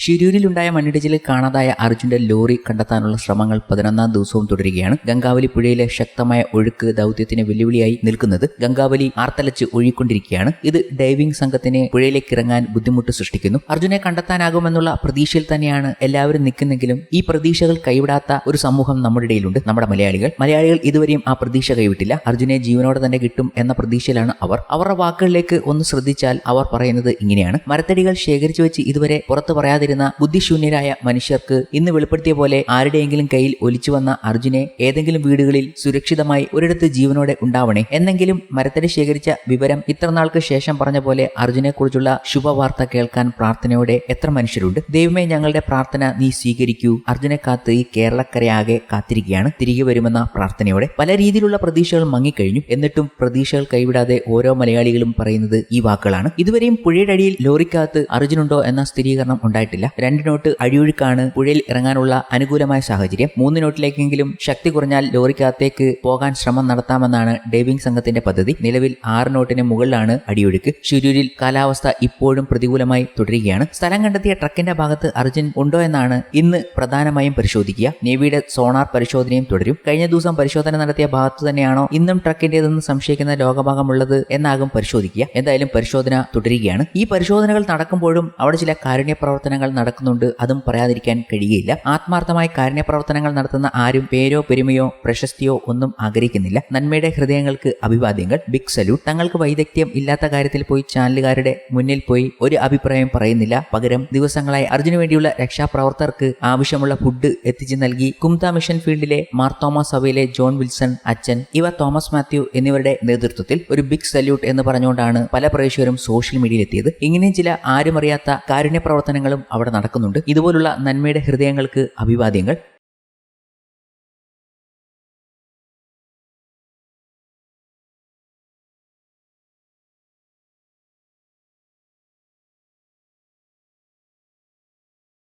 ഷിരൂരിലുണ്ടായ മണ്ണിടിച്ചിലിൽ കാണാതായ അർജുന്റെ ലോറി കണ്ടെത്താനുള്ള ശ്രമങ്ങൾ 11ാം ദിവസവും തുടരുകയാണ്. ഗംഗാവലി പുഴയിലെ ശക്തമായ ഒഴുക്ക് ദൗത്യത്തിന് വെല്ലുവിളിയായി നിൽക്കുന്നത്. ഗംഗാവലി ആർത്തലച്ച് ഒഴുകിക്കൊണ്ടിരിക്കുകയാണ്. ഇത് ഡൈവിംഗ് സംഘത്തിന് പുഴയിലേക്ക് ഇറങ്ങാൻ ബുദ്ധിമുട്ട് സൃഷ്ടിക്കുന്നു. അർജുനെ കണ്ടെത്താനാകുമെന്നുള്ള പ്രതീക്ഷയിൽ തന്നെയാണ് എല്ലാവരും നിൽക്കുന്നെങ്കിലും ഈ പ്രതീക്ഷകൾ കൈവിടാത്ത ഒരു സമൂഹം നമ്മുടെ ഇടയിലുണ്ട്. നമ്മുടെ മലയാളികൾ ഇതുവരെയും ആ പ്രതീക്ഷ കൈവിട്ടില്ല. അർജുനെ ജീവനോടെ തന്നെ കിട്ടും എന്ന പ്രതീക്ഷയിലാണ് അവരുടെ വാക്കുകളിലേക്ക് ഒന്ന് ശ്രദ്ധിച്ചാൽ അവർ പറയുന്നത് ഇങ്ങനെയാണ്: മരത്തടികൾ ശേഖരിച്ചു വെച്ച് ഇതുവരെ പുറത്തു പറയാതിരുന്ന ബുദ്ധിശൂന്യരായ മനുഷ്യർക്ക് ഇന്ന് വെളിപ്പെടുത്തിയ പോലെ ആരുടെയെങ്കിലും കയ്യിൽ ഒലിച്ചു വന്ന അർജുനെ ഏതെങ്കിലും വീടുകളിൽ സുരക്ഷിതമായി ഒരിടത്ത് ജീവനോടെ ഉണ്ടാവണേ എന്നെങ്കിലും മരത്തടി ശേഖരിച്ച വിവരം ഇത്രനാൾക്ക് ശേഷം പറഞ്ഞ പോലെ അർജുനെ കുറിച്ചുള്ള ശുഭവാർത്ത കേൾക്കാൻ പ്രാർത്ഥനയോടെ എത്ര മനുഷ്യരുണ്ട്. ദൈവമേ, ഞങ്ങളുടെ പ്രാർത്ഥന നീ സ്വീകരിക്കൂ. അർജുനെ കാത്ത് ഈ കേരളക്കരയാകെ കാത്തിരിക്കുകയാണ്, തിരികെ വരുമെന്ന പ്രാർത്ഥനയോടെ. പല രീതിയിലുള്ള പ്രതീക്ഷകൾ മങ്ങിക്കഴിഞ്ഞു. എന്നിട്ടും പ്രതീക്ഷകൾ കൈവിടാതെ ഓരോ മലയാളികളും പറയുന്നത് ഈ വാക്കുകളാണ്. ഇതുവരെയും പുഴയുടെ അടിയിൽ ലോറിക്കകത്ത് അർജുനുണ്ടോ എന്ന സ്ഥിരീകരണം ഉണ്ടായിട്ടില്ല. 2 നോട്ട് അടിയൊഴുക്കാണ് പുഴയിൽ ഇറങ്ങാനുള്ള അനുകൂലമായ സാഹചര്യം. 3 നോട്ടിലേക്കെങ്കിലും ശക്തി കുറഞ്ഞാൽ ലോറിക്കകത്തേക്ക് പോകാൻ ശ്രമം നടത്താമെന്നാണ് ഡൈവിംഗ് സംഘത്തിന്റെ പദ്ധതി. നിലവിൽ 6 നോട്ടിന് മുകളിലാണ് അടിയൊഴുക്ക്. ഷിരൂരിൽ കാലാവസ്ഥ ഇപ്പോഴും പ്രതികൂലമായി തുടരുകയാണ്. സ്ഥലം കണ്ടെത്തിയ ട്രക്കിന്റെ ഭാഗത്ത് അർജുൻ ഉണ്ടോ എന്നാണ് ഇന്ന് പ്രധാനമായും പരിശോധിക്കുക. നേവിയുടെ സോണാർ പരിശോധനയും തുടരും. കഴിഞ്ഞ ദിവസം പരിശോധന നടത്തിയ ഭാഗത്തു തന്നെയാണോ ഇന്നും ട്രക്കിന്റേതെന്ന് സംശയിക്കുന്ന ലോകഭാഗമുള്ളത് എന്നാകും പരിശോധിക്കുക. എന്തായാലും പരിശോധന തുടരുകയാണ്. ഈ പരിശോധനകൾ നടക്കുമ്പോഴും അവിടെ ചില കാരുണ്യ പ്രവർത്തനങ്ങൾ നടക്കുന്നുണ്ട്. അതും പറയാതിരിക്കാൻ കഴിയുകയില്ല. ആത്മാർത്ഥമായി കാരുണ്യ പ്രവർത്തനങ്ങൾ നടത്തുന്ന ആരും പേരോ പെരുമയോ പ്രശസ്തിയോ ഒന്നും ആഗ്രഹിക്കുന്നില്ല. നന്മയുടെ ഹൃദയങ്ങൾക്ക് അഭിവാദ്യങ്ങൾ. Big salute. തങ്ങൾക്ക് വൈദഗ്ധ്യം ഇല്ലാത്ത കാര്യത്തിൽ പോയി ചാനലുകാരുടെ മുന്നിൽ പോയി ഒരു അഭിപ്രായം പറയുന്നില്ല. പകരം ദിവസങ്ങളായി അർജുനു വേണ്ടിയുള്ള രക്ഷാപ്രവർത്തകർക്ക് ആവശ്യമുള്ള ഫുഡ് എത്തിച്ചു നൽകി. കുംത മിഷൻ ഫീൽഡിലെ മാർ തോമസ് സഭയിലെ ജോൺ വിൽസൺ അച്ഛൻ, തോമസ് മാത്യു എന്നിവരുടെ നേതൃത്വത്തിൽ ഒരു ബിഗ് സല്യൂട്ട് എന്ന് പറഞ്ഞുകൊണ്ടാണ് പല പ്രേക്ഷകരും സോഷ്യൽ മീഡിയയിൽ എത്തിയത്. ഇങ്ങനെയും ചില ആരും അറിയാത്ത കാരുണ്യ പ്രവർത്തനങ്ങളും അവിടെ നടക്കുന്നുണ്ട്. ഇതുപോലുള്ള നന്മയുടെ ഹൃദയങ്ങൾക്ക് അഭിവാദ്യങ്ങൾ.